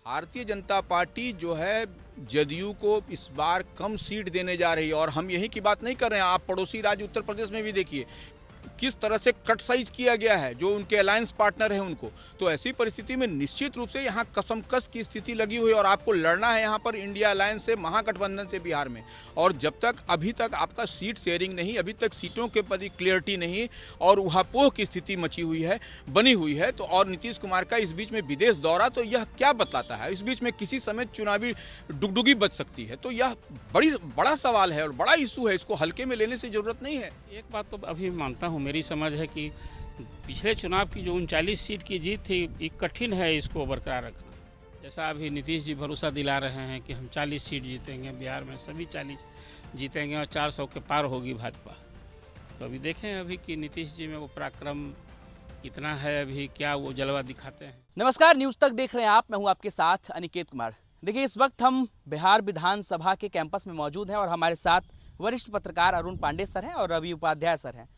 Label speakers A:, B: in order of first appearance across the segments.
A: Bharatiya Janata party जो है जदयू को इस बार कम सीट देने जा रही है। और हम यही की बात नहीं कर रहे हैं, आप पड़ोसी राज्य उत्तर प्रदेश में भी देखिए किस तरह से कट साइज किया गया है जो उनके अलायंस पार्टनर है उनको। तो ऐसी परिस्थिति में निश्चित रूप से यहाँ कसमकस की स्थिति लगी हुई है और आपको लड़ना है यहाँ पर इंडिया अलायंस से, महागठबंधन से बिहार में। और जब तक अभी तक आपका सीट शेयरिंग नहीं, अभी तक सीटों के प्रति क्लियरिटी नहीं और उहापोह की स्थिति मची हुई है, बनी हुई है। तो और नीतीश कुमार का इस बीच में विदेश दौरा, तो यह क्या बतलाता है? इस बीच में किसी समय चुनावी डुगडुगी बच सकती है। तो यह बड़ा सवाल है और बड़ा इशू है, इसको हल्के में लेने से जरूरत नहीं है।
B: एक बात तो अभी मानता हूँ, मेरी समझ है कि पिछले चुनाव की जो 39 सीट की जीत थी, ये कठिन है इसको बरकरार रखना। जैसा अभी नीतीश जी भरोसा दिला रहे हैं कि हम 40 सीट जीतेंगे, बिहार में सभी 40 जीतेंगे और 400 के पार होगी भाजपा। तो अभी देखें अभी कि नीतीश जी में वो पराक्रम कितना है, अभी क्या वो जलवा दिखाते हैं।
C: नमस्कार, न्यूज़ तक देख रहे हैं आप, मैं हूं आपके साथ अनिकेत कुमार। देखिए, इस वक्त हम बिहार विधानसभा के कैंपस में मौजूद हैं और हमारे साथ वरिष्ठ पत्रकार अरुण पांडे सर हैं और रवि उपाध्याय सर हैं।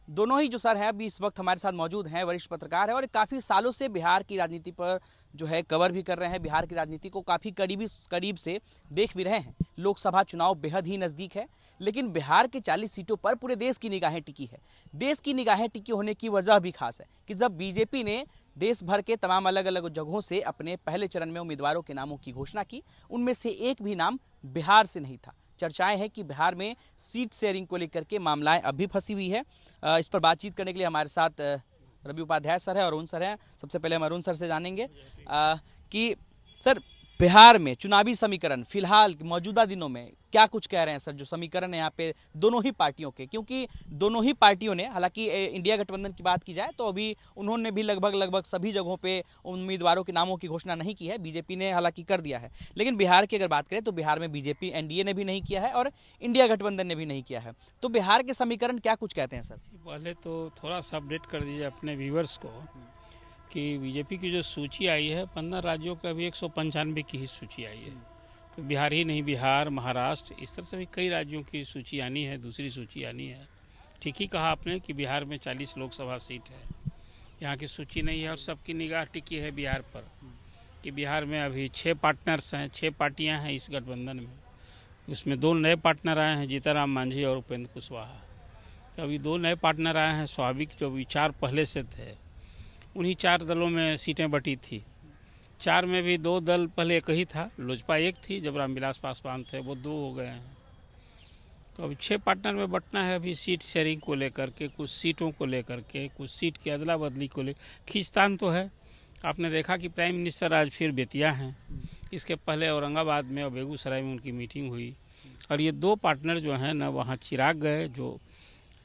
C: दोनों ही जो सर हैं अभी इस वक्त हमारे साथ मौजूद हैं, वरिष्ठ पत्रकार हैं और काफ़ी सालों से बिहार की राजनीति पर जो है कवर भी कर रहे हैं, बिहार की राजनीति को काफ़ी करीब से देख भी रहे हैं। लोकसभा चुनाव बेहद ही नज़दीक है, लेकिन बिहार के 40 सीटों पर पूरे देश की निगाहें टिकी है। देश की निगाहें टिकी होने की वजह भी खास है कि जब बीजेपी ने देश भर के तमाम अलग अलग जगहों से अपने पहले चरण में उम्मीदवारों के नामों की घोषणा की, उनमें से एक भी नाम बिहार से नहीं था। चर्चाएं हैं कि बिहार में सीट शेयरिंग को लेकर के मामलाएं अभी फंसी हुई है। इस पर बातचीत करने के लिए हमारे साथ रवि उपाध्याय सर है और अरुण सर हैं। सबसे पहले हम अरुण सर से जानेंगे कि सर, बिहार में चुनावी समीकरण फिलहाल मौजूदा दिनों में क्या कुछ कह रहे हैं सर? जो समीकरण है यहाँ पे दोनों ही पार्टियों के, क्योंकि दोनों ही पार्टियों ने, हालांकि इंडिया गठबंधन की बात की जाए तो अभी उन्होंने भी लगभग सभी जगहों पे उम्मीदवारों के नामों की घोषणा नहीं की है। बीजेपी ने हालांकि कर दिया है, लेकिन बिहार की अगर बात करें तो बिहार में बीजेपी एनडीए ने भी नहीं किया है और इंडिया गठबंधन ने भी नहीं किया है। तो बिहार के समीकरण क्या कुछ कहते हैं सर?
B: पहले तो थोड़ा सा अपडेट कर दीजिए अपने व्यूवर्स को कि बीजेपी की जो सूची आई है 15 राज्यों का अभी 195 की ही सूची आई है। तो बिहार ही नहीं, बिहार, महाराष्ट्र, इस तरह से भी कई राज्यों की सूची आनी है, दूसरी सूची आनी है। ठीक ही कहा आपने कि बिहार में 40 लोकसभा सीट है, यहाँ की सूची नहीं है और सबकी निगाह टिकी है बिहार पर कि बिहार में अभी 6 पार्टनर्स हैं, 6 पार्टियाँ हैं इस गठबंधन में। उसमें 2 नए पार्टनर आए हैं, जीतनराम मांझी और उपेंद्र कुशवाहा। तो अभी 2 नए पार्टनर आए हैं, स्वाभाविक जो विचार पहले से थे उन्हीं 4 दलों में सीटें बटी थी। 4 में भी 2 दल पहले एक ही था, लोजपा एक थी, जब रामविलास पासवान थे, वो 2 हो गए हैं। तो अभी 6 पार्टनर में बंटना है अभी सीट शेयरिंग को लेकर के, कुछ सीटों को लेकर के, कुछ सीट की अदला बदली को लेकर खींचतान तो है। आपने देखा कि प्राइम मिनिस्टर आज फिर बेतिया हैं, इसके पहले औरंगाबाद में और बेगूसराय में उनकी मीटिंग हुई। और ये 2 पार्टनर जो हैं ना, वहाँ चिराग गए, जो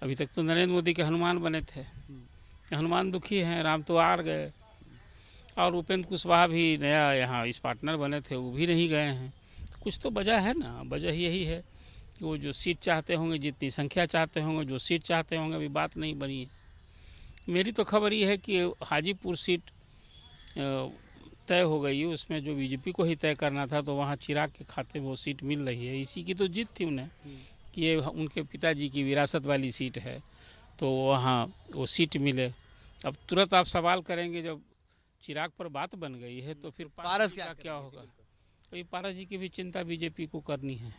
B: अभी तक तो नरेंद्र मोदी के हनुमान बने थे, हनुमान दुखी हैं, राम तो हार गए। और उपेंद्र कुशवाहा भी नया यहाँ इस पार्टनर बने थे, वो भी नहीं गए हैं। तो कुछ तो वजह है ना, वजह यही है कि वो जो सीट चाहते होंगे, जितनी संख्या चाहते होंगे, जो सीट चाहते होंगे, अभी बात नहीं बनी है। मेरी तो खबर ये है कि हाजीपुर सीट तय हो गई है, उसमें जो बीजेपी को ही तय करना था, तो वहाँ चिराग के खाते वो सीट मिल रही है। इसी की तो जीत थी उन्हें कि ये उनके पिताजी की विरासत वाली सीट है, तो वहाँ वो सीट मिले। अब तुरंत आप सवाल करेंगे, जब चिराग पर बात बन गई है तो फिर पारस का क्या होगा? तो ये पारस जी की भी चिंता बीजेपी को करनी है।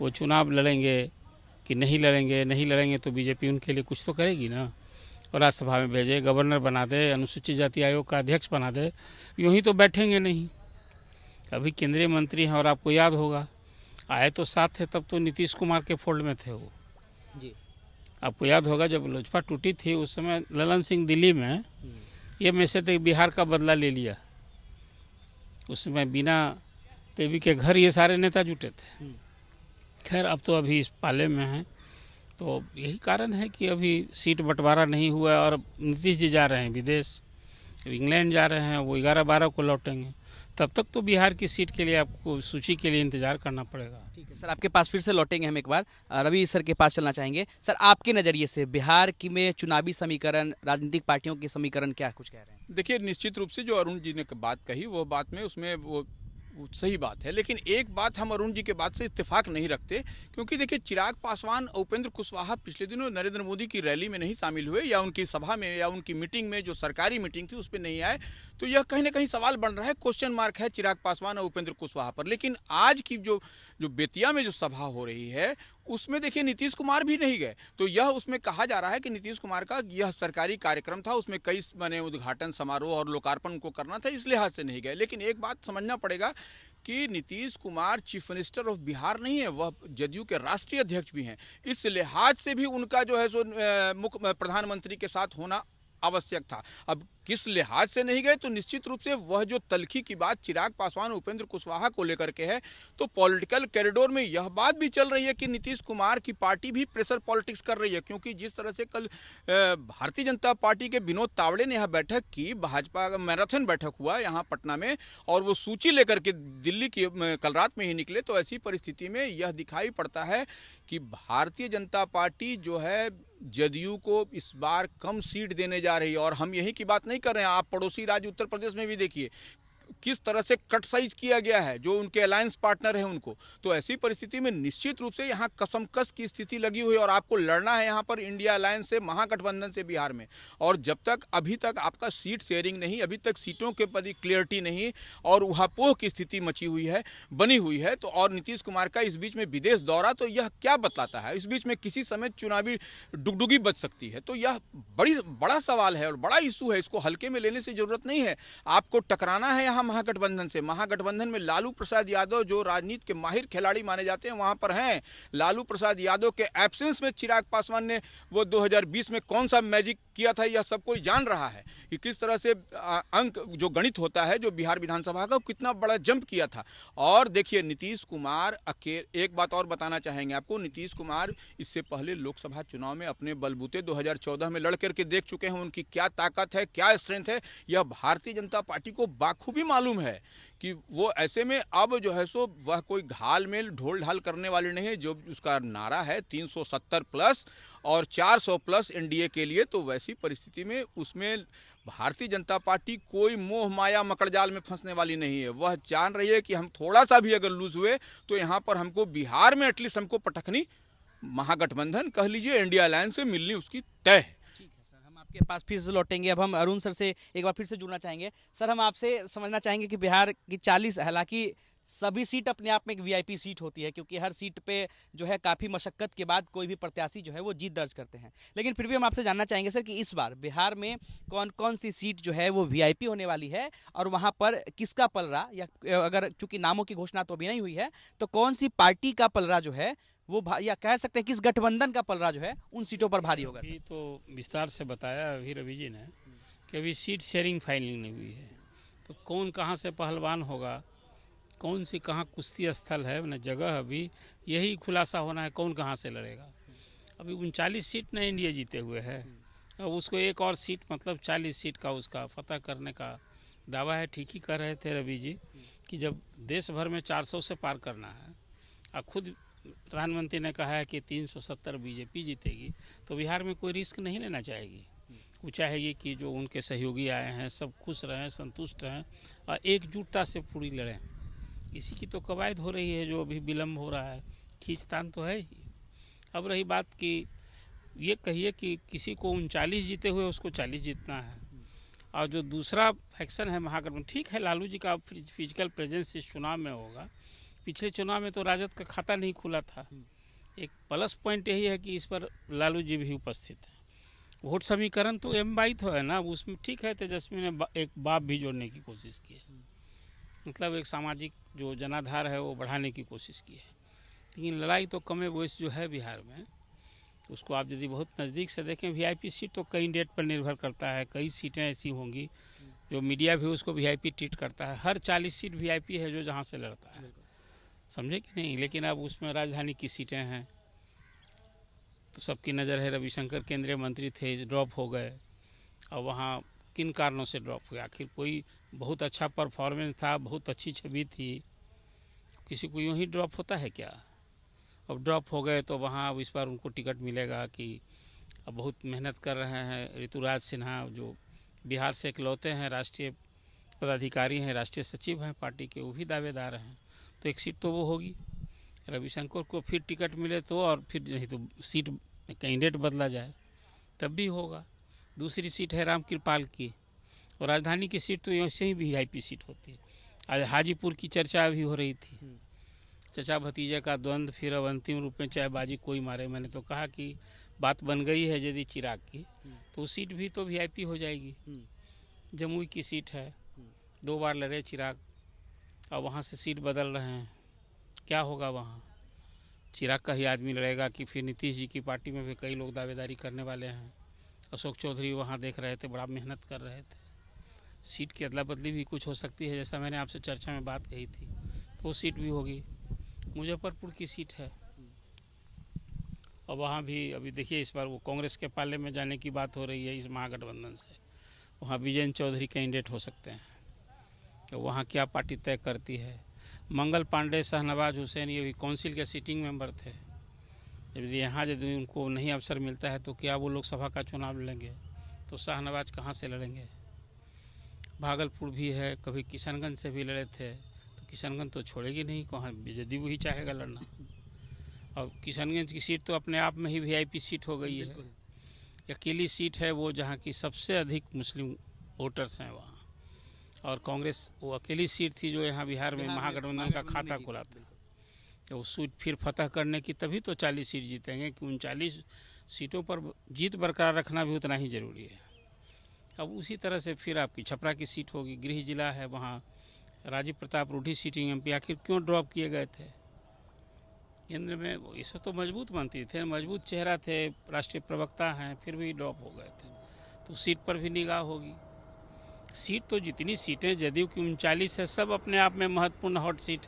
B: वो चुनाव लड़ेंगे कि नहीं लड़ेंगे, नहीं लड़ेंगे तो बीजेपी उनके लिए कुछ तो करेगी ना, और राज्यसभा में भेजे, गवर्नर बना दे, अनुसूचित जाति आयोग का अध्यक्ष बना दे, यूँ ही तो बैठेंगे नहीं। अभी केंद्रीय मंत्री हैं और आपको याद होगा आए तो साथ थे, तब तो नीतीश कुमार के फोल्ड में थे वो जी। आपको याद होगा जब लोजपा टूटी थी उस समय ललन सिंह दिल्ली में ये में से तो बिहार का बदला ले लिया। उस समय बिना देवी के घर ये सारे नेता जुटे थे। खैर अब तो अभी इस पाले में हैं, तो यही कारण है कि अभी सीट बंटवारा नहीं हुआ। और नीतीश जी जा रहे हैं विदेश, इंग्लैंड जा रहे हैं, वो 11-12 को लौटेंगे। तब तक तो बिहार की सीट के लिए आपको सूची के लिए इंतजार करना पड़ेगा।
C: ठीक है सर, आपके पास फिर से लौटेंगे हम एक बार। रवि सर के पास चलना चाहेंगे। सर, आपके नज़रिए से बिहार की में चुनावी समीकरण, राजनीतिक पार्टियों के समीकरण क्या कुछ कह रहे हैं?
A: देखिए, निश्चित रूप से जो अरुण जी ने बात कही वो बात में उसमें वो वो सही बात है, लेकिन एक बात हम अरुण जी के बात से इत्तेफाक नहीं रखते, क्योंकि देखिए चिराग पासवान और उपेंद्र कुशवाहा पिछले दिनों नरेंद्र मोदी की रैली में नहीं शामिल हुए, या उनकी सभा में या उनकी मीटिंग में जो सरकारी मीटिंग थी उस पर नहीं आए, तो यह कहीं ना कहीं सवाल बन रहा है, क्वेश्चन मार्क है चिराग पासवान और उपेंद्र कुशवाहा पर। लेकिन आज की जो बेतिया में जो सभा हो रही है उसमें देखिए नीतीश कुमार भी नहीं गए, तो यह उसमें कहा जा रहा है कि नीतीश कुमार का यह सरकारी कार्यक्रम था, उसमें कई माने उद्घाटन समारोह और लोकार्पण उनको करना था, इस लिहाज से नहीं गए। लेकिन एक बात समझना पड़ेगा कि Nitish Kumar chief minister of Bihar नहीं है, वह जदयू के राष्ट्रीय अध्यक्ष भी हैं। इस लिहाज से भी उनका जो है सो मुख्य प्रधानमंत्री के साथ होना आवश्यक था। अब किस लिहाज से नहीं गए, तो निश्चित रूप से वह जो तलखी की बात चिराग पासवान उपेंद्र कुशवाहा को लेकर के है, तो पॉलिटिकल कॉरिडोर में यह बात भी चल रही है कि नीतीश कुमार की पार्टी भी प्रेशर पॉलिटिक्स कर रही है, क्योंकि जिस तरह से कल भारतीय जनता पार्टी के विनोद तावड़े ने यह बैठक की, भाजपा का मैराथन बैठक हुआ यहाँ पटना में, और वो सूची लेकर के दिल्ली की कल रात में ही निकले, तो ऐसी परिस्थिति में यह दिखाई पड़ता है कि भारतीय जनता पार्टी जो है जदयू को इस बार कम सीट देने जा रही है। और हम यही की बात नहीं कर रहे हैं, आप पड़ोसी राज्य उत्तर प्रदेश में भी देखिए किस तरह से कट साइज किया गया है जो उनके अलायंस पार्टनर है उनको। तो ऐसी परिस्थिति में निश्चित रूप से यहाँ कसमकस की स्थिति लगी हुई है, और आपको लड़ना है यहाँ पर इंडिया अलायंस से, महागठबंधन से बिहार में। और जब तक अभी तक आपका सीट शेयरिंग नहीं, अभी तक सीटों के प्रति क्लियरिटी नहीं, और उहापोह की स्थिति मची हुई है, बनी हुई है, तो और नीतीश कुमार का इस बीच में विदेश दौरा, तो यह क्या बतलाता है? इस बीच में किसी समय चुनावी डुगडुगी बच सकती है। तो यह बड़ा सवाल है और बड़ा इशू है, इसको हल्के में लेने से जरूरत नहीं है। आपको टकराना है यहाँ महागठबंधन से। महागठबंधन में लालू प्रसाद यादव जो राजनीति के माहिर खिलाड़ी माने जाते हैं वहां पर हैं। लालू प्रसाद यादव के एब्सेंस में चिराग पासवान ने वो 2020 में कौन सा मैजिक किया था, यह सब कोई जान रहा है कि किस तरह से अंक जो गणित होता है जो बिहार विधानसभा का, कितना बड़ा जंप किया था। और देखिए नीतीश कुमार एक बात और बताना चाहेंगे आपको, नीतीश कुमार इससे पहले लोकसभा चुनाव में अपने बलबूते 2014 में लड़ करके देख चुके हैं, उनकी क्या ताकत है, क्या स्ट्रेंथ है, यह भारतीय जनता पार्टी को बाखूबी मालूम है कि वो ऐसे में अब जो है सो वह कोई घाल मेल ढोल ढाल करने वाले नहीं है। जो उसका नारा है 370 प्लस और 400 प्लस एनडीए के लिए, तो वैसी परिस्थिति में उसमें भारतीय जनता पार्टी कोई मोह माया मकड़जाल में फंसने वाली नहीं है। वह जान रही है कि हम थोड़ा सा भी अगर लूज हुए तो यहाँ पर हमको बिहार में एटलीस्ट हमको पटकनी, महागठबंधन कह लीजिए, इंडिया अलायंस से मिलनी उसकी तय है।
C: के पास फिर से लौटेंगे। अब हम अरुण सर से एक बार फिर से जुड़ना चाहेंगे। सर, हम आपसे समझना चाहेंगे कि बिहार की 40, हालांकि सभी सीट अपने आप में एक वीआईपी सीट होती है, क्योंकि हर सीट पे जो है काफ़ी मशक्कत के बाद कोई भी प्रत्याशी जो है वो जीत दर्ज करते हैं। लेकिन फिर भी हम आपसे जानना चाहेंगे सर कि इस बार बिहार में कौन कौन सी सीट जो है वो वीआईपी होने वाली है, और वहाँ पर किसका पलड़ा, या अगर चूंकि नामों की घोषणा तो अभी नहीं हुई है, तो कौन सी पार्टी का पलड़ा जो है वो, या कह सकते हैं किस गठबंधन का पलड़ा जो है उन सीटों पर भारी होगा?
B: अभी तो विस्तार से बताया अभी रवि जी ने कि अभी सीट शेयरिंग फाइनल नहीं हुई है, तो कौन कहाँ से पहलवान होगा, कौन सी कहाँ कुश्ती स्थल है न जगह, अभी यही खुलासा होना है कौन कहाँ से लड़ेगा। अभी 39 सीट न एनडीए जीते हुए है, अब उसको एक और सीट मतलब 40 सीट का उसका फतह करने का दावा है। ठीक ही कह रहे थे रवि जी कि जब देश भर में 400 से पार करना है, और खुद प्रधानमंत्री ने कहा है कि 370 बीजेपी जीतेगी, तो बिहार में कोई रिस्क नहीं लेना चाहेगी। वो चाहेगी कि जो उनके सहयोगी आए हैं सब खुश रहें, संतुष्ट रहें और एकजुटता से पूरी लड़ें। इसी की तो कवायद हो रही है, जो अभी विलम्ब हो रहा है, खींचतान तो है ही। अब रही बात कि ये कहिए कि किसी को 39 जीते हुए उसको 40 जीतना है, और जो दूसरा फैक्शन है महागठबंधन, ठीक है लालू जी का फिजिकल प्रेजेंस इस चुनाव में होगा, पिछले चुनाव में तो राजद का खाता नहीं खुला था। एक प्लस पॉइंट यही है कि इस पर लालू जी भी उपस्थित है। वोट समीकरण तो M/2 तो है ना, उसमें ठीक है तेजस्वी ने एक बाप भी जोड़ने की कोशिश की है, मतलब एक सामाजिक जो जनाधार है वो बढ़ाने की कोशिश की है। लेकिन लड़ाई तो कमे वोइस जो है बिहार में, उसको आप यदि बहुत नज़दीक से देखें, वीआईपी सीट तो कई डेट पर निर्भर करता है। कई सीटें ऐसी होंगी जो मीडिया भी उसको वीआईपी ट्रीट करता है। हर 40 सीट वीआईपी है जो जहाँ से लड़ता है, समझे कि नहीं। लेकिन अब उसमें राजधानी की सीटें हैं, तो सबकी नज़र है। रविशंकर केंद्रीय मंत्री थे, ड्रॉप हो गए, और वहाँ किन कारणों से ड्रॉप हुए? आखिर कोई बहुत अच्छा परफॉर्मेंस था, बहुत अच्छी छवि थी, किसी को यूँ ही ड्रॉप होता है क्या? अब ड्रॉप हो गए तो वहाँ अब इस बार उनको टिकट मिलेगा कि अब बहुत मेहनत कर रहे हैं। ऋतुराज सिन्हा जो बिहार से इकलौते हैं राष्ट्रीय पदाधिकारी हैं, राष्ट्रीय सचिव हैं पार्टी के, वो भी दावेदार हैं। तो एक सीट तो वो होगी, रविशंकर को फिर टिकट मिले तो, और फिर नहीं तो सीट कैंडिडेट बदला जाए तब भी होगा। दूसरी सीट है राम कृपाल की, और राजधानी की सीट तो ऐसे ही वीआईपी सीट होती है। आज हाजीपुर की चर्चा भी हो रही थी, चचा भतीजे का द्वंद्व, फिर अब अंतिम रूप में चाहे बाजी कोई मारे। मैंने तो कहा कि बात बन गई है यदि चिराग की, तो सीट भी तो वीआईपी हो जाएगी। जमुई की सीट है, 2 बार लड़े चिराग, और वहाँ से सीट बदल रहे हैं, क्या होगा वहाँ? चिराग का ही आदमी लड़ेगा कि फिर नीतीश जी की पार्टी में भी कई लोग दावेदारी करने वाले हैं। अशोक चौधरी वहाँ देख रहे थे, बड़ा मेहनत कर रहे थे। सीट की अदला बदली भी कुछ हो सकती है, जैसा मैंने आपसे चर्चा में बात कही थी, तो वो सीट भी होगी। मुजफ्फरपुर की सीट है, और वहाँ भी अभी देखिए इस बार वो कांग्रेस के पाले में जाने की बात हो रही है इस महागठबंधन से। वहाँ विजयन चौधरी कैंडिडेट हो सकते हैं, तो वहाँ क्या पार्टी तय करती है। मंगल पांडे, शाहनवाज हुसैन, ये भी काउंसिल के सिटिंग मेंबर थे। जब यहाँ यदि उनको नहीं अवसर मिलता है तो क्या वो लोकसभा का चुनाव लड़ेंगे? तो शाहनवाज कहाँ से लड़ेंगे? भागलपुर भी है, कभी किशनगंज से भी लड़े थे, तो किशनगंज तो छोड़ेगी नहीं, कहाँ जदयू ही चाहेगा लड़ना। और किशनगंज की सीट तो अपने आप में ही वीआईपी सीट हो गई है। अकेली सीट है वो जहाँ की सबसे अधिक मुस्लिम वोटर्स हैं वहाँ, और कांग्रेस वो अकेली सीट थी जो यहाँ बिहार में महागठबंधन का खाता खुला था। तो वो सीट फिर फतह करने की तभी तो 40 सीट जीतेंगे, कि 39 सीटों पर जीत बरकरार रखना भी उतना ही जरूरी है। अब उसी तरह से फिर आपकी छपरा की सीट होगी, गृह जिला है, वहाँ राजीव प्रताप रूढ़ी सीटिंग एमपी आखिर क्यों ड्रॉप किए गए थे? केंद्र में इसे तो मजबूत मंत्री थे, मजबूत चेहरा थे, राष्ट्रीय प्रवक्ता हैं, फिर भी ड्रॉप हो गए थे। तो सीट पर भी निगाह होगी। सीट तो जितनी सीटें जदयू की 39 है, सब अपने आप में महत्वपूर्ण हॉट सीट,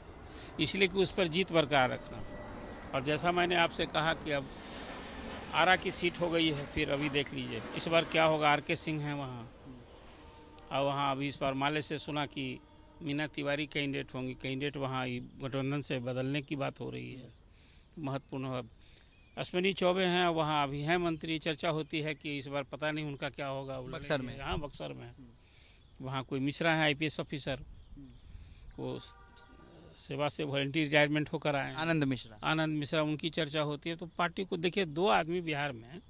B: इसलिए कि उस पर जीत बरकरार रखना। और जैसा मैंने आपसे कहा कि अब आरा की सीट हो गई है, फिर अभी देख लीजिए इस बार क्या होगा। आरके सिंह हैं वहाँ, और वहाँ अभी इस बार माले से सुना कि मीना तिवारी कैंडिडेट होंगी। कैंडिडेट वहाँ गठबंधन से बदलने की बात हो रही है, महत्वपूर्ण। अश्विनी चौबे हैं, वहाँ अभी हैं मंत्री, चर्चा होती है कि इस बार पता नहीं उनका क्या होगा।
C: बक्सर में,
B: हाँ बक्सर में, वहाँ कोई मिश्रा है आईपीएस ऑफिसर, वो सेवा से वॉलंटियर रिटायरमेंट होकर आए हैं, आनंद मिश्रा, उनकी चर्चा होती है। तो पार्टी को देखिए, 2 आदमी बिहार में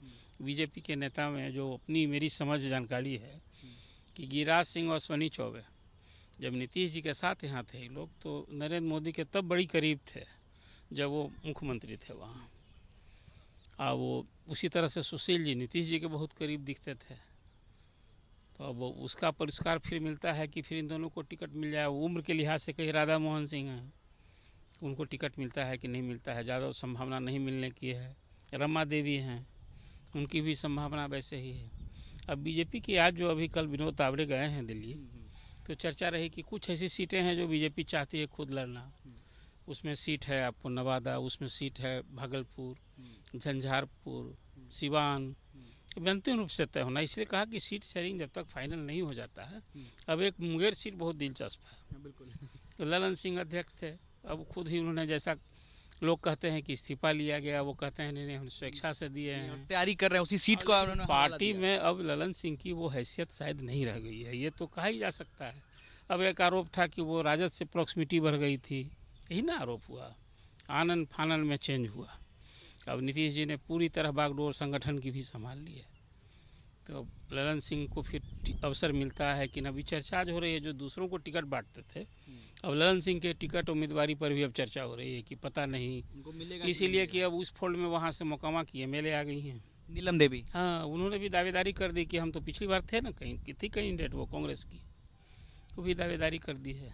B: बीजेपी के नेता में जो अपनी मेरी समझ जानकारी है कि गिरिराज सिंह और अश्विनी चौबे जब नीतीश जी के साथ यहाँ थे लोग, तो नरेंद्र मोदी के तब बड़ी करीब थे जब वो मुख्यमंत्री थे वहाँ। और वो उसी तरह से सुशील जी नीतीश जी के बहुत करीब दिखते थे। तो अब उसका पुरस्कार फिर मिलता है कि फिर इन दोनों को टिकट मिल जाए। उम्र के लिहाज से कहीं राधा मोहन सिंह हैं, उनको टिकट मिलता है कि नहीं मिलता है, ज़्यादा संभावना नहीं मिलने की है। रमा देवी हैं, उनकी भी संभावना वैसे ही है। अब बीजेपी की आज जो अभी कल विनोद तावड़े गए हैं दिल्ली, तो चर्चा रही कि कुछ ऐसी सीटें हैं जो बीजेपी चाहती है खुद लड़ना। उसमें सीट है आपको नवादा, उसमें सीट है भागलपुर, झंझारपुर, सिवान, अंतिम रूप से तय होना। इसलिए कहा कि सीट शेयरिंग जब तक फाइनल नहीं हो जाता है। अब एक मुंगेर सीट बहुत दिलचस्प है, बिल्कुल। तो ललन सिंह अध्यक्ष थे, अब खुद ही उन्होंने, जैसा लोग कहते हैं कि इस्तीफा लिया गया, वो कहते हैं नहीं हम स्वेच्छा से दिए हैं,
C: तैयारी कर रहे हैं उसी सीट को।
B: पार्टी में अब ललन सिंह की वो हैसियत शायद नहीं रह गई है, ये तो कहा ही जा सकता है। अब एक आरोप था कि वो राजद से प्रॉक्सिमिटी बढ़ गई थी, यही ना आरोप हुआ, आनन फानन में चेंज हुआ। अब नीतीश जी ने पूरी तरह बागडोर संगठन की भी संभाल ली है, तो ललन सिंह को फिर अवसर मिलता है कि अभी चर्चा हो रही है, जो दूसरों को टिकट बांटते थे, अब ललन सिंह के टिकट उम्मीदवारी पर भी अब चर्चा हो रही है कि पता नहीं, इसीलिए कि अब उस फोल्ड में वहाँ से मोकामा की एमएलए आ गई हैं,
C: नीलम देवी।
B: हाँ, उन्होंने भी दावेदारी कर दी कि हम तो पिछली बार थे ना, कहीं कितनी कैंडिडेट वो कांग्रेस की, वो भी दावेदारी कर दी है।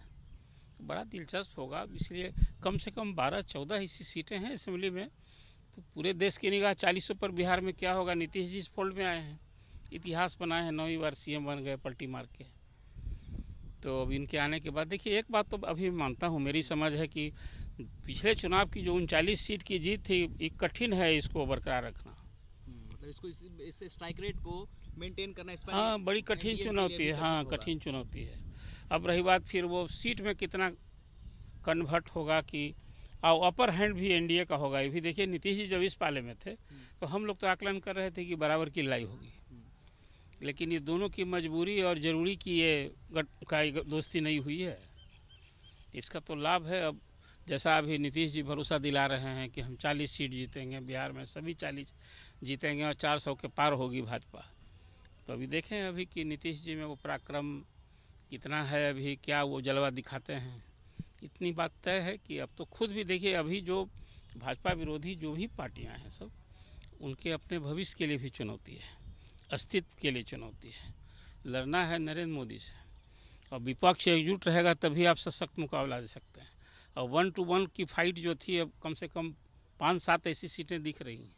B: बड़ा दिलचस्प होगा, इसलिए कम से कम 12-14 ऐसी सीटें हैं असेंबली में, तो पूरे देश की निगाह 40 पर बिहार में क्या होगा। नीतीश जी इस फोल्ड में आए हैं, इतिहास बनाए हैं, 9वीं बार सीएम बन गए पलटी मार के। तो अब इनके आने के बाद देखिए, एक बात तो अभी मानता हूँ, मेरी समझ है कि पिछले चुनाव की जो 39 सीट की जीत थी, ये कठिन है इसको बरकरार रखना,
C: मतलब इसको इस स्ट्राइक रेट को मेंटेन करना, इस पर
B: हाँ बड़ी कठिन चुनौती है, हाँ कठिन चुनौती है। अब रही बात फिर वो सीट में कितना कन्वर्ट होगा कि और अपर हैंड भी एनडीए का होगा। ये भी देखिए, नीतीश जी जब इस पाले में थे तो हम लोग तो आकलन कर रहे थे कि बराबर की लड़ाई होगी, लेकिन ये दोनों की मजबूरी और ज़रूरी की ये दोस्ती नहीं हुई है। इसका तो लाभ है। अब जैसा अभी नीतीश जी भरोसा दिला रहे हैं कि हम 40 सीट जीतेंगे बिहार में, सभी 40 जीतेंगे और 400 के पार होगी भाजपा। तो अभी देखें अभी कि नीतीश जी में वो पराक्रम कितना है, अभी क्या वो जलवा दिखाते हैं। इतनी बात तय है कि अब तो खुद भी देखिए, अभी जो भाजपा विरोधी जो भी पार्टियां हैं सब, उनके अपने भविष्य के लिए भी चुनौती है, अस्तित्व के लिए चुनौती है। लड़ना है नरेंद्र मोदी से, और विपक्ष एकजुट रहेगा तभी आप सशक्त मुकाबला दे सकते हैं। और 1 to 1 की फाइट जो थी, अब कम से कम 5-7 ऐसी सीटें दिख रही हैं।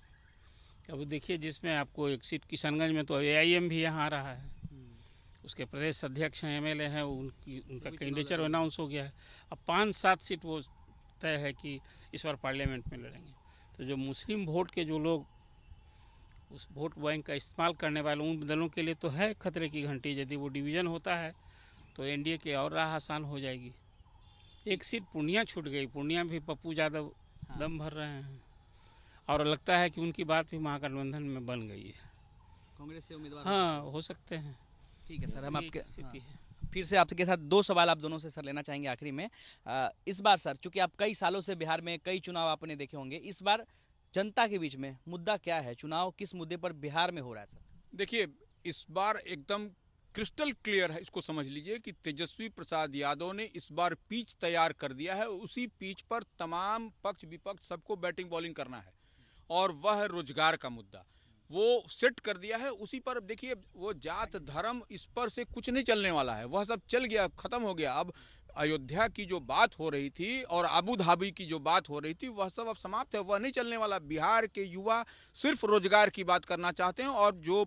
B: अब देखिए जिसमें आपको एक सीट किशनगंज में तो AIM भी यहाँ आ रहा है, उसके प्रदेश अध्यक्ष हैं, MLA हैं, उनका कैंडिडेचर अनाउंस हो गया है। अब 5-7 सीट वो तय है कि इस बार पार्लियामेंट में लड़ेंगे। तो जो मुस्लिम वोट के जो लोग उस वोट बैंक का इस्तेमाल करने वाले उन दलों के लिए तो है खतरे की घंटी। यदि वो डिवीज़न होता है तो NDA की और राह आसान हो जाएगी। एक सीट पूर्णिया छूट गई, पूर्णिया भी पप्पू यादव दम भर रहे हैं, और लगता है कि उनकी बात भी महागठबंधन में बन गई है।
C: कांग्रेस से उम्मीदवार
B: हाँ, हो सकते हैं।
C: ठीक है सर, हम आपके
B: स्थिति है।
C: फिर से आपके साथ 2 सवाल आप दोनों से सर लेना चाहेंगे आखिरी में। इस बार सर, चूंकि आप कई सालों से बिहार में कई चुनाव आपने देखे होंगे, इस बार जनता के बीच में मुद्दा क्या है? चुनाव किस मुद्दे पर बिहार में हो रहा है सर?
A: देखिए, इस बार एकदम क्रिस्टल क्लियर है, इसको समझ लीजिए कि तेजस्वी प्रसाद यादव ने इस बार पिच तैयार कर दिया है। उसी पिच पर तमाम पक्ष विपक्ष सबको बैटिंग बॉलिंग करना है, और वह रोजगार का मुद्दा वो सेट कर दिया है। उसी पर देखिए, वो जात धर्म इस पर से कुछ नहीं चलने वाला है, वह सब चल गया, खत्म हो गया। अब अयोध्या की जो बात हो रही थी और अबू धाबी की जो बात हो रही थी, वह सब अब समाप्त है, वह नहीं चलने वाला। बिहार के युवा सिर्फ रोजगार की बात करना चाहते हैं, और जो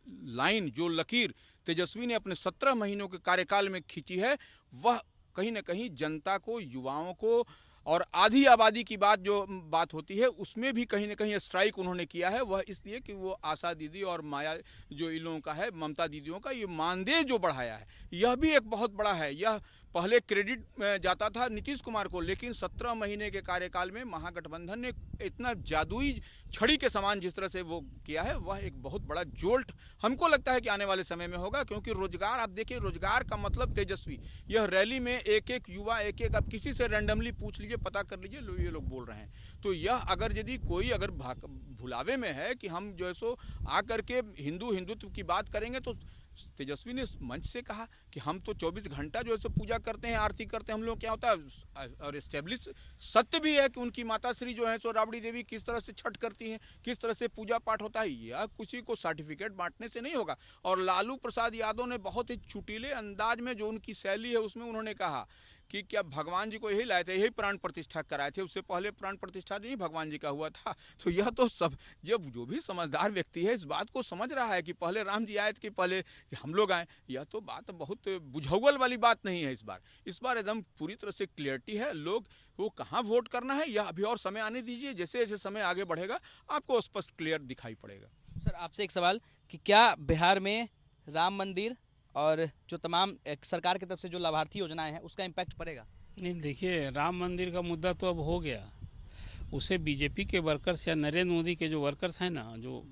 A: लाइन, जो लकीर तेजस्वी ने अपने 17 महीनों के कार्यकाल में खींची है, वह कहीं ना कहीं जनता को, युवाओं को, और आधी आबादी की जो बात होती है उसमें भी कहीं ना कहीं स्ट्राइक उन्होंने किया है। वह इसलिए कि वो आशा दीदी और माया जो इन लोगों का है, ममता दीदियों का, ये मानदेय जो बढ़ाया है, यह भी एक बहुत बड़ा है। यह पहले क्रेडिट जाता था नीतीश कुमार को, लेकिन 17 महीने के कार्यकाल में महागठबंधन ने इतना जादुई छड़ी के समान जिस तरह से वो किया है, वह एक बहुत बड़ा जोल्ट हमको लगता है कि आने वाले समय में होगा। क्योंकि रोजगार, आप देखिए, रोजगार का मतलब तेजस्वी, यह रैली में एक एक युवा, एक एक, आप किसी से रैंडमली पूछ लीजिए, पता कर लीजिए, ये लोग बोल रहे हैं। तो यह अगर यदि कोई अगर भुलावे में है कि हम जो है सो आकर के हिंदुत्व की बात करेंगे, तो तेजस्वी ने मंच से कहा कि हम तो 24 घंटा जो है सो पूजा करते हैं, आरती करते हैं हम लोग, क्या होता है। और एस्टेब्लिश सत्य भी है कि उनकी माता श्री जो है सो राबड़ी देवी किस तरह से छठ करती हैं, किस तरह से पूजा पाठ होता है। यह किसी को सर्टिफिकेट बांटने से नहीं होगा। और लालू प्रसाद यादव ने बहुत ही चुटीले अंदाज में, जो उनकी शैली है, उसमें उन्होंने कहा कि क्या भगवान जी को यही लाए थे, यही प्राण प्रतिष्ठा कराए थे, उससे पहले प्राण प्रतिष्ठा नहीं भगवान जी का हुआ था। तो यह तो सब, जब जो भी समझदार व्यक्ति है इस बात को समझ रहा है कि पहले राम जी आए थे कि पहले हम लोग आए, यह तो बात बहुत बुझौल वाली बात नहीं है। इस बार एकदम पूरी तरह से क्लियरिटी है। लोग वो कहाँ वोट करना है, यह अभी और समय आने दीजिए, जैसे जैसे समय आगे बढ़ेगा आपको स्पष्ट क्लियर दिखाई पड़ेगा।
C: सर, आपसे एक सवाल कि क्या बिहार में राम मंदिर और जो तमाम सरकार की तरफ से जो लाभार्थी योजनाएं हैं उसका इम्पैक्ट पड़ेगा?
B: नहीं, देखिए, राम मंदिर का मुद्दा तो अब हो गया, उसे बीजेपी के वर्कर्स या नरेंद्र मोदी के जो वर्कर्स हैं ना, जो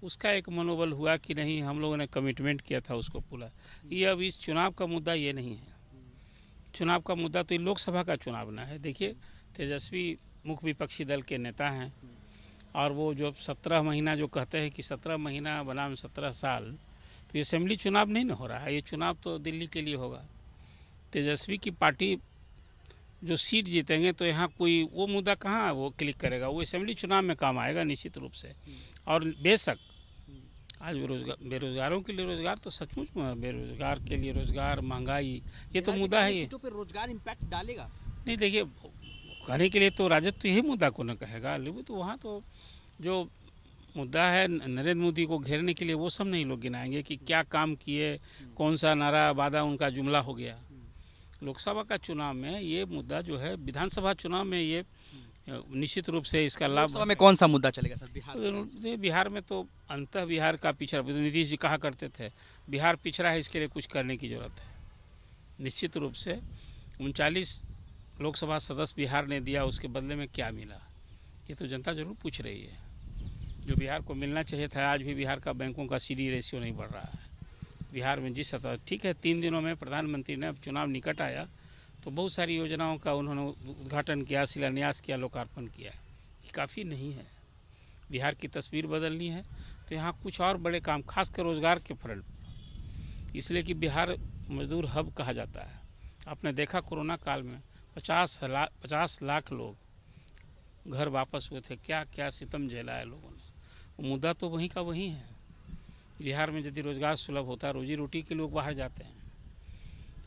B: उसका एक मनोबल हुआ कि नहीं, हम लोगों ने कमिटमेंट किया था उसको पूरा। ये अब इस चुनाव का मुद्दा ये नहीं है। चुनाव का मुद्दा तो ये लोकसभा का चुनाव ना है। देखिए, तेजस्वी मुख्य विपक्षी दल के नेता हैं, और वो जो 17 महीना जो कहते हैं कि 17 महीना बनाम 17 साल, तो ये असेंबली चुनाव नहीं ना हो रहा है, ये चुनाव तो दिल्ली के लिए होगा। तेजस्वी की पार्टी जो सीट जीतेंगे तो यहाँ कोई वो मुद्दा कहाँ वो क्लिक करेगा, वो असेंबली चुनाव में काम आएगा निश्चित रूप से। और बेशक आज बेरोजगारों के लिए रोजगार, तो सचमुच में बेरोजगार के लिए रोजगार, महंगाई, ये तो मुद्दा है। ये
C: सीटों पर रोजगार इम्पैक्ट डालेगा?
B: नहीं, देखिए, कहने के लिए तो राजद तो यही मुद्दा को न कहेगा, लेकिन तो वहाँ तो जो मुद्दा है नरेंद्र मोदी को घेरने के लिए, वो सब नहीं लोग गिनाएंगे कि क्या काम किए, कौन सा नारा वादा उनका जुमला हो गया। लोकसभा का चुनाव में ये मुद्दा जो है, विधानसभा चुनाव में ये निश्चित रूप से इसका लाभ।
C: लोकसभा में कौन सा मुद्दा चलेगा सर
B: बिहार में? तो अंतः बिहार का पिछड़ा, नीतीश जी कहा करते थे बिहार पिछड़ा है, इसके लिए कुछ करने की जरूरत है। निश्चित रूप से 39 लोकसभा सदस्य बिहार ने दिया, उसके बदले में क्या मिला, ये तो जनता जरूर पूछ रही है। जो बिहार को मिलना चाहिए था, आज भी बिहार का बैंकों का CD रेशियो नहीं बढ़ रहा है। बिहार में जिस सतह ठीक है 3 दिनों में प्रधानमंत्री ने, अब चुनाव निकट आया तो बहुत सारी योजनाओं का उन्होंने उद्घाटन किया, शिलान्यास किया, लोकार्पण किया। ये काफ़ी नहीं है। बिहार की तस्वीर बदलनी है तो यहाँ कुछ और बड़े काम, खासकर रोजगार के फ्रंट, इसलिए कि बिहार मजदूर हब कहा जाता है। आपने देखा कोरोना काल में 50 लाख लोग घर वापस हुए थे, क्या क्या सितम झेला है लोगों ने। मुद्दा तो वहीं का वहीं है। बिहार में यदि रोजगार सुलभ होता, रोजी रोटी के लोग बाहर जाते हैं,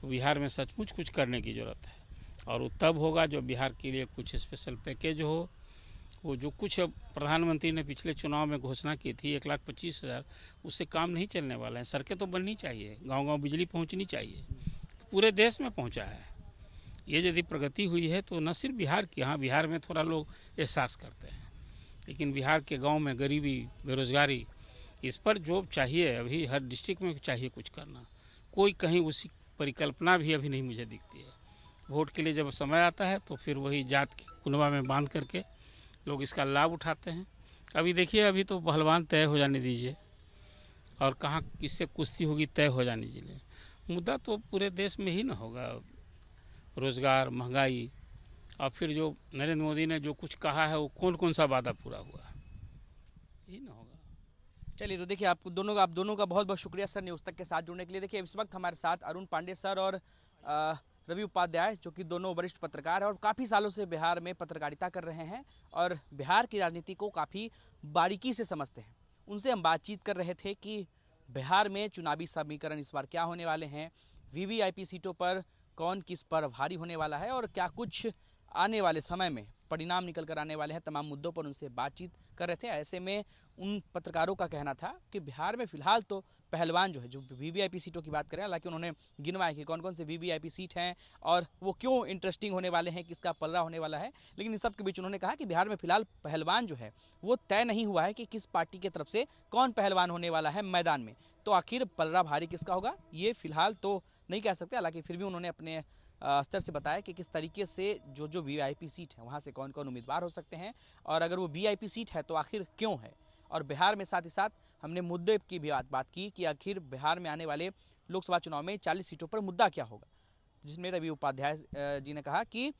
B: तो बिहार में सचमुच कुछ करने की ज़रूरत है। और वो तब होगा जब बिहार के लिए कुछ स्पेशल पैकेज हो। वो जो कुछ प्रधानमंत्री ने पिछले चुनाव में घोषणा की थी 1,25,000, उससे काम नहीं चलने वाला है। सड़कें तो बननी चाहिए, गांव-गांव बिजली पहुंचनी चाहिए, पूरे देश में पहुंचा है। ये यदि प्रगति हुई है तो न सिर्फ बिहार की, हाँ बिहार में थोड़ा लोग एहसास करते हैं, लेकिन बिहार के गाँव में गरीबी, बेरोजगारी, इस पर जॉब चाहिए। अभी हर डिस्ट्रिक्ट में चाहिए कुछ करना। कोई कहीं उसी परिकल्पना भी अभी नहीं मुझे दिखती है। वोट के लिए जब समय आता है तो फिर वही जात की कुनबा में बांध करके लोग इसका लाभ उठाते हैं। अभी देखिए, अभी तो पहलवान तय हो जाने दीजिए, और कहाँ किससे कुश्ती होगी तय हो जाने दीजिए। मुद्दा तो पूरे देश में ही ना होगा, रोजगार, महंगाई, और फिर जो नरेंद्र मोदी ने जो कुछ कहा है वो कौन कौन सा वादा पूरा हुआ, यही ना होगा।
C: चलिए, तो देखिए आप दोनों का बहुत बहुत शुक्रिया सर न्यूज़ तक के साथ जुड़ने के लिए। देखिए इस वक्त हमारे साथ अरुण पांडे सर और रवि उपाध्याय, जो कि दोनों वरिष्ठ पत्रकार हैं और काफ़ी सालों से बिहार में पत्रकारिता कर रहे हैं और बिहार की राजनीति को काफ़ी बारीकी से समझते हैं। उनसे हम बातचीत कर रहे थे कि बिहार में चुनावी समीकरण इस बार क्या होने वाले हैं, वीवीआईपी सीटों पर कौन किस पर भारी होने वाला है और क्या कुछ आने वाले समय में परिणाम निकल कर आने वाले हैं। तमाम मुद्दों पर उनसे बातचीत कर रहे थे। ऐसे में उन पत्रकारों का कहना था कि बिहार में फिलहाल तो पहलवान जो है, जो वीवीआईपी सीटों की बात करें, हालांकि उन्होंने गिनवाया कि कौन कौन से वीवीआईपी सीट हैं और वो क्यों इंटरेस्टिंग होने वाले हैं, किसका पलड़ा होने वाला है। लेकिन इन सब के बीच उन्होंने कहा कि बिहार में फिलहाल पहलवान जो है वो तय नहीं हुआ है कि किस पार्टी की तरफ से कौन पहलवान होने वाला है मैदान में। तो आखिर पलड़ा भारी किसका होगा ये फिलहाल तो नहीं कह सकते। हालांकि फिर भी उन्होंने अपने स्तर से बताया कि किस तरीके से जो वीआईपी सीट है वहाँ से कौन कौन उम्मीदवार हो सकते हैं, और अगर वो वीआईपी सीट है तो आखिर क्यों है। और बिहार में साथ ही साथ हमने मुद्दे की भी बात की कि आखिर बिहार में आने वाले लोकसभा चुनाव में 40 सीटों पर मुद्दा क्या होगा, जिसमें रवि उपाध्याय जी ने कहा कि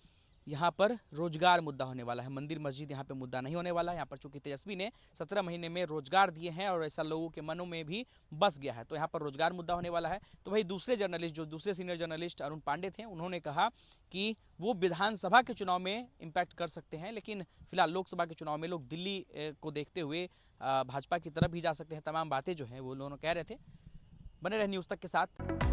C: यहाँ पर रोजगार मुद्दा होने वाला है, मंदिर मस्जिद यहाँ पे मुद्दा नहीं होने वाला है। यहाँ पर चूंकि तेजस्वी ने 17 महीने में रोजगार दिए हैं और ऐसा लोगों के मनों में भी बस गया है, तो यहाँ पर रोजगार मुद्दा होने वाला है। तो भाई दूसरे सीनियर जर्नलिस्ट अरुण पांडे थे, उन्होंने कहा कि वो विधानसभा के चुनाव में इम्पैक्ट कर सकते हैं, लेकिन फिलहाल लोकसभा के चुनाव में लोग दिल्ली को देखते हुए भाजपा की तरफ भी जा सकते हैं। तमाम बातें जो हैं वो लोग कह रहे थे। बने रहे न्यूज़ तक के साथ।